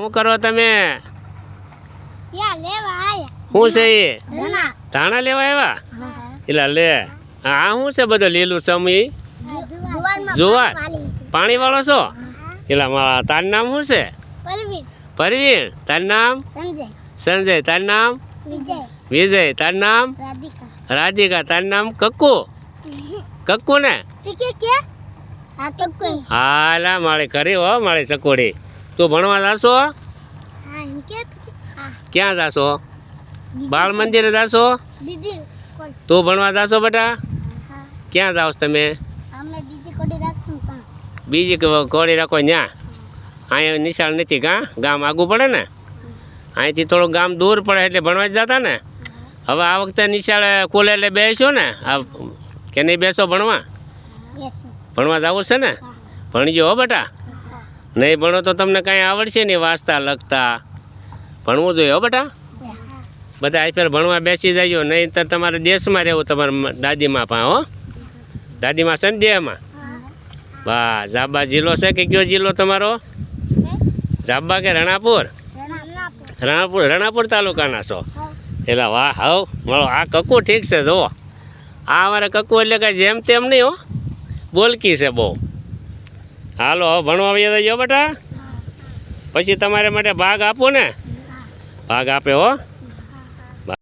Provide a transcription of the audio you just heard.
શું કરો તમે? યા લેવા આયા. શું છે એ? ધના. ધાણા લેવા આવ્યા? એલા લે, આ શું છે બધો લીલું સમી? જુવાર. પાણી વાળો છો? એલા મારા તારું નામ શું છે? પરવીન. પરવીન. તારું નામ? સંજય. સંજય. તારું નામ? વિજય. વિજય. તારું નામ? રાધિકા. રાધિકા. તારું નામ? કક્કુ. કક્કુ ને? ઠીક છે. હા કક્કુ. હાલા મારે કરી હો મારી ચકોડી. તું ભણવા જાશો? હા એમ કે હા ક્યાં જાશો? બાળ મંદિરે જાશો? દીદી કોણ? તું ભણવા જાશો બેટા? હા ક્યાં જાવ તમે? અમે દીદી કોડી રાખશું કા. બીજી કોળી રાખો ન્યા? અહીંયા નિશાળ નથી કાં? ગામ આગું પડે ને? અહીંથી થોડું ગામ દૂર પડે એટલે ભણવા જ જતા ને? હવે આ વખતે નિશાળે ખોલે એટલે બેસો ને? આ કે નહીં બેસો ભણવા? બેસું. ભણવા જવું છે ને? ભણજો હો બેટા. નહીં ભણો તો તમને કાંઈ આવડશે નહીં વાંચતા લખતા. ભણવું જોઈએ હો બેટા. બધા આઈફેર ભણવા બેસી જાય નહીં તો તમારે દેશમાં રહેવું તમારા દાદીમાં પા હો. દાદીમાં છે ને દેહમાં? વાહ. જાબા જિલ્લો છે કે કયો જિલ્લો તમારો? જાબા કે રણાપુર? રણાપુર તાલુકાના છો? એટલે વાહ હવ મળો. આ કક્કુ ઠીક છે જુઓ. આ અમારે કક્કુ એટલે કાંઈ જેમ તેમ નહીં હો, બોલકી છે બહુ. હાલો હવે ભણવા આવી જજો બેટા. પછી તમારે માટે ભાગ આપો ને? ભાગ આપે હો.